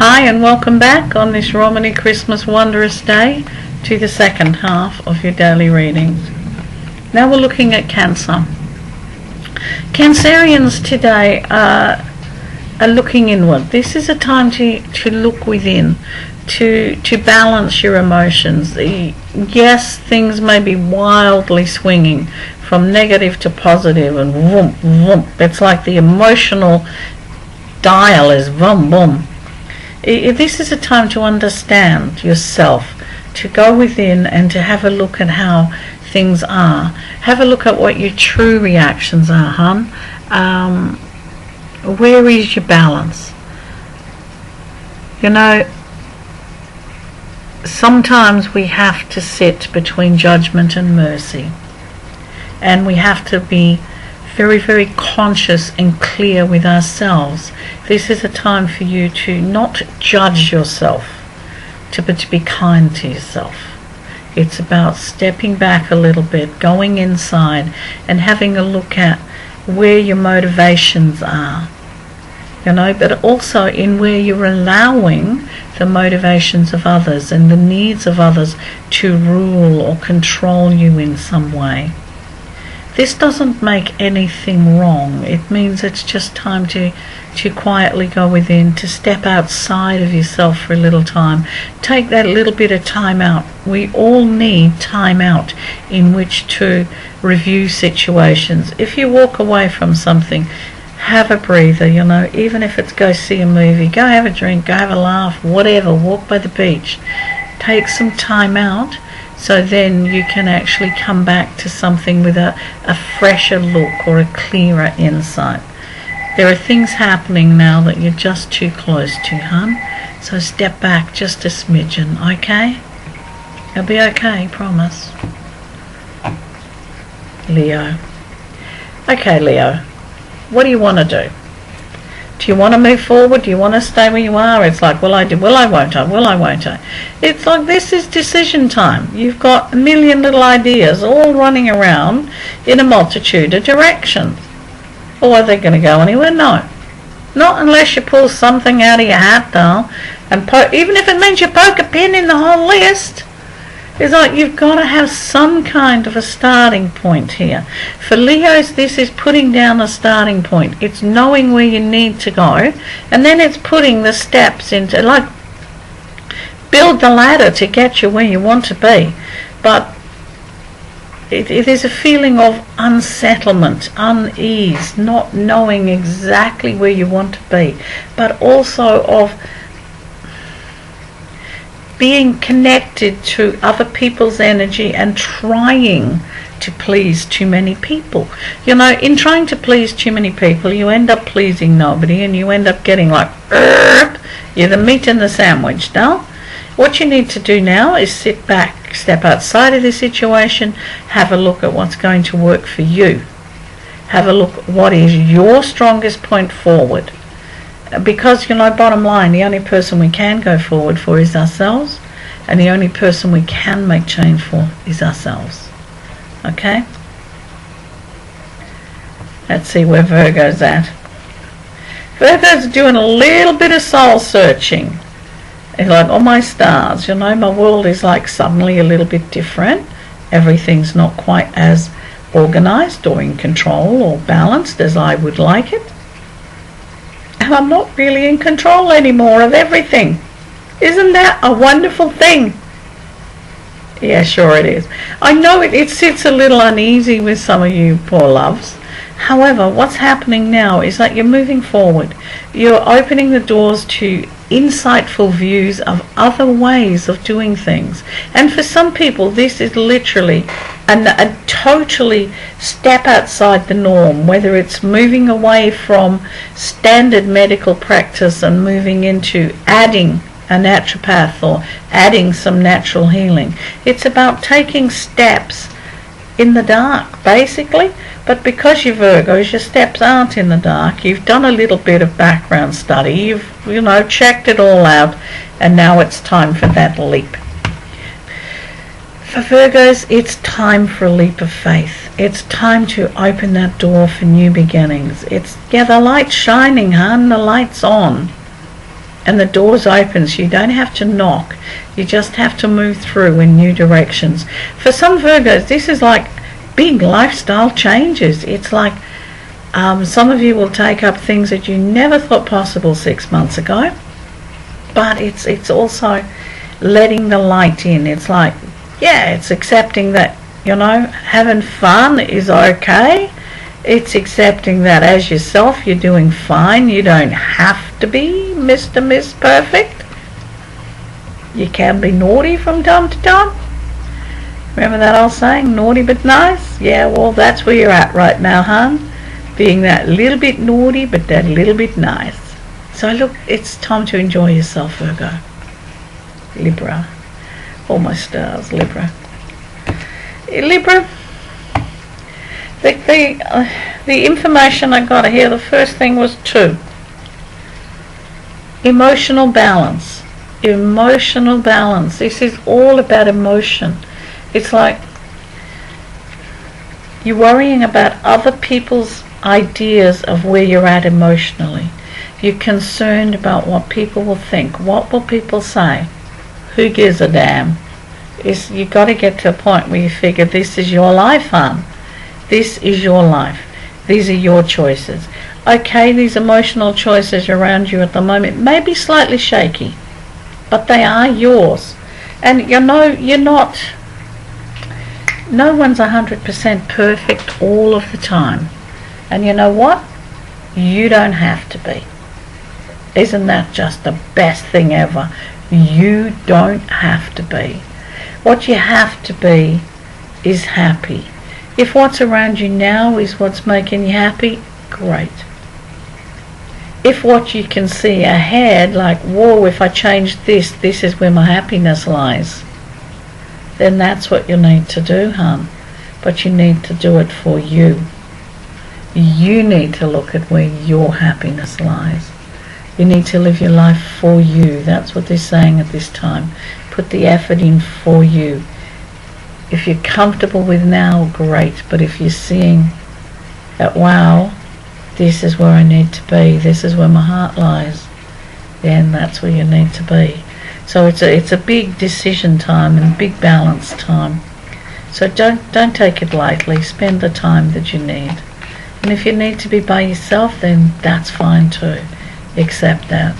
Hi and welcome back on this Romany Christmas Wondrous Day to the second half of your daily readings. Now we're looking at Cancer. Cancerians today are looking inward. This is a time to look within, to balance your emotions. Yes, things may be wildly swinging from negative to positive and vroom, vroom. It's like the emotional dial is vroom, boom. This is a time to understand yourself, to go within and to have a look at how things are. Have a look at what your true reactions are, hon. Where is your balance? You know, sometimes we have to sit between judgment and mercy. And we have to be very, very conscious and clear with ourselves. This is a time for you to not judge yourself, but to be kind to yourself. It's about stepping back a little bit, going inside and having a look at where your motivations are, but also in where you're allowing the motivations of others and the needs of others to rule or control you in some way. This doesn't make anything wrong. It means it's just time to quietly go within, to step outside of yourself for a little time. Take that little bit of time out. We all need time out in which to review situations. If you walk away from something, have a breather, even if it's go see a movie, go have a drink, go have a laugh, whatever, walk by the beach. Take some time out. So then you can actually come back to something with a fresher look or a clearer insight. There are things happening now that you're just too close to, hon. So step back just a smidgen, okay? It'll be okay, promise. Leo. Okay, Leo. What do you want to do? Do you want to move forward? Do you want to stay where you are? It's like, will I do? Will I, won't I? Will I, won't I? It's like this is decision time. You've got a million little ideas all running around in a multitude of directions. Well, are they going to go anywhere? No. Not unless you pull something out of your hat, though. And even if it means you poke a pin in the whole list. It's like you've got to have some kind of a starting point here. For Leos, this is putting down a starting point. It's knowing where you need to go, and then it's putting the steps into, like, build the ladder to get you where you want to be. But it is a feeling of unsettlement, unease, not knowing exactly where you want to be, but also of being connected to other people's energy and trying to please too many people. In trying to please too many people, you end up pleasing nobody and you end up getting like, you're the meat in the sandwich. Now, what you need to do now is sit back, step outside of the situation, have a look at what's going to work for you. Have a look at what is your strongest point forward. Because, bottom line, the only person we can go forward for is ourselves, and the only person we can make change for is ourselves. Okay? Let's see where Virgo's at. Virgo's doing a little bit of soul searching. It's like, oh my stars, my world is like suddenly a little bit different. Everything's not quite as organized or in control or balanced as I would like it. And I'm not really in control anymore of everything. Isn't that a wonderful thing? Yeah, sure it is. I know it sits a little uneasy with some of you poor loves. However, what's happening now is that you're moving forward. You're opening the doors to insightful views of other ways of doing things. And for some people, this is literally a totally step outside the norm, whether it's moving away from standard medical practice and moving into adding a naturopath or adding some natural healing. It's about taking steps in the dark, basically. But because you're Virgos, your steps aren't in the dark. You've done a little bit of background study. You've, checked it all out. And now it's time for that leap. For Virgos, it's time for a leap of faith. It's time to open that door for new beginnings. The light's shining, hon. The light's on. and the doors open, so you don't have to knock. You just have to move through in new directions. For some Virgos, this is like big lifestyle changes. It's like some of you will take up things that you never thought possible 6 months ago, but it's also letting the light in. It's like, yeah, it's accepting that, you know, having fun is okay. It's accepting that as yourself you're doing fine. You don't have to be Mr. Miss Perfect. You can be naughty from time to time. Remember that old saying, naughty but nice? Yeah, well, that's where you're at right now, hon. Being that little bit naughty but that little bit nice. So look, it's time to enjoy yourself, Virgo. Libra. All my stars, Libra. Libra, the information I got here, the first thing was 2. Emotional balance. Emotional balance. This is all about emotion. It's like you're worrying about other people's ideas of where you're at emotionally. You're concerned about what people will think. What will people say? Who gives a damn? You've got to get to a point where you figure this is your life, hon. This is your life. These are your choices. Okay, these emotional choices around you at the moment may be slightly shaky, but they are yours. And you know, you're not, no one's 100% perfect all of the time. And you know what? You don't have to be. Isn't that just the best thing ever? You don't have to be. What you have to be is happy. If what's around you now is what's making you happy, great. If what you can see ahead, like, whoa, if I change this, this is where my happiness lies, then that's what you need to do, hon. But you need to do it for you. You need to look at where your happiness lies. You need to live your life for you. That's what they're saying at this time. Put the effort in for you. If you're comfortable with now, great. But if you're seeing that, wow, this is where I need to be, this is where my heart lies, then that's where you need to be. So it's a big decision time and big balance time. So don't take it lightly. Spend the time that you need. And if you need to be by yourself, then that's fine too. Accept that.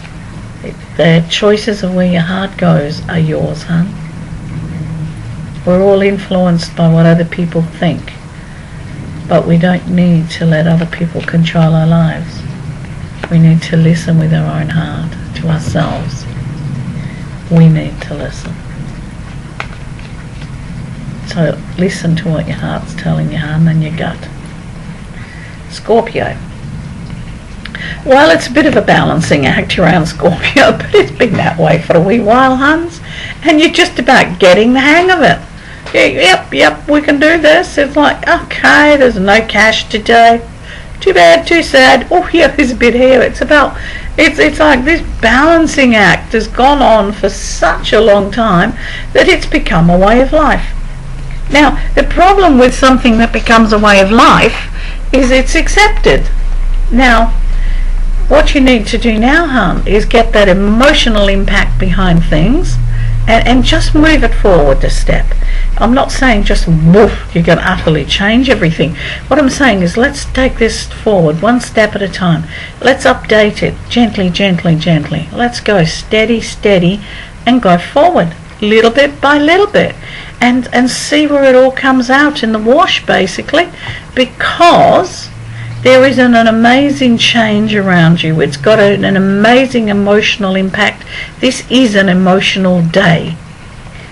The choices of where your heart goes are yours, hon. We're all influenced by what other people think, but we don't need to let other people control our lives. We need to listen with our own heart to ourselves. We need to listen. So listen to what your heart's telling you, hon, and your gut. Scorpio. Well, it's a bit of a balancing act around Scorpio, but it's been that way for a wee while, huns, and you're just about getting the hang of it. Yep, we can do this. It's like, okay, there's no cash today. Too bad, too sad. Oh, yeah, there's a bit here. It's like this balancing act has gone on for such a long time that it's become a way of life. Now, the problem with something that becomes a way of life is it's accepted. Now, what you need to do now, hon, is get that emotional impact behind things and just move it forward a step. I'm not saying just woof, you're going to utterly change everything. What I'm saying is let's take this forward one step at a time. Let's update it gently, gently, gently. Let's go steady, steady, and go forward little bit by little bit and see where it all comes out in the wash, basically, because there is an amazing change around you. It's got an amazing emotional impact. This is an emotional day.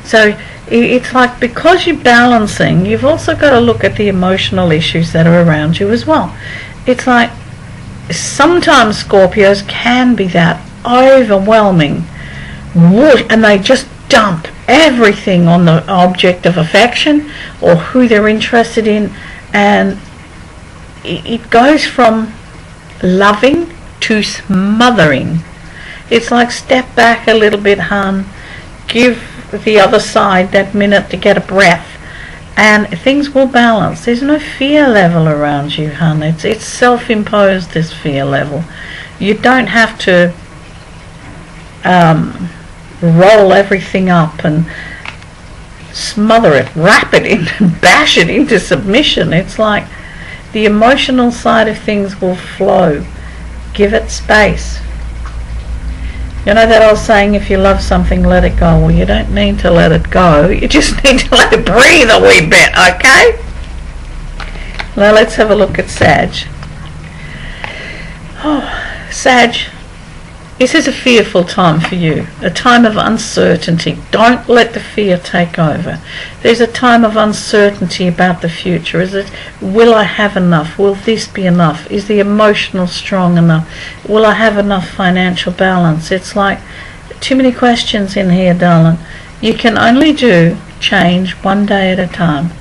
So it's like, because you're balancing, you've also got to look at the emotional issues that are around you as well. It's like sometimes Scorpios can be that overwhelming, and they just dump everything on the object of affection or who they're interested in, and it goes from loving to smothering. It's like, step back a little bit, hun. Give the other side that minute to get a breath, and things will balance. There's no fear level around you, hun. It's self-imposed, this fear level. You don't have to roll everything up and smother it, wrap it in, and bash it into submission. It's like the emotional side of things will flow. Give it space. You know that old saying, if you love something, let it go. Well, you don't need to let it go. You just need to let it breathe a wee bit, okay? Now let's have a look at Sag. Oh, Sag, this is a fearful time for you, a time of uncertainty. Don't let the fear take over. There's a time of uncertainty about the future. Is it, will I have enough? Will this be enough? Is the emotional strong enough? Will I have enough financial balance? It's like too many questions in here, darling. You can only do change one day at a time.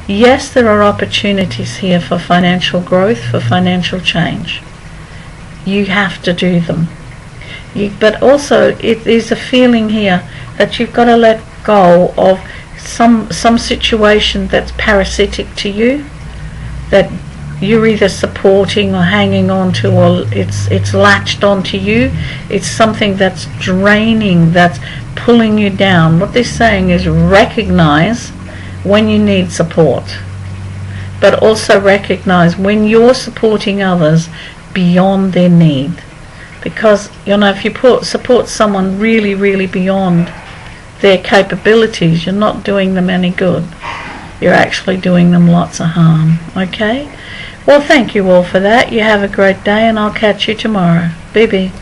Yes, there are opportunities here for financial growth, for financial change. You have to do them. But also it is a feeling here that you've got to let go of some situation that's parasitic to you, that you're either supporting or hanging on to, or it's latched onto you. It's something that's draining, that's pulling you down. What they're saying is recognize when you need support, but also recognize when you're supporting others beyond their need. Because, you know, if you support someone really, really beyond their capabilities, you're not doing them any good. You're actually doing them lots of harm, okay? Well, thank you all for that. You have a great day, and I'll catch you tomorrow. Bye-bye.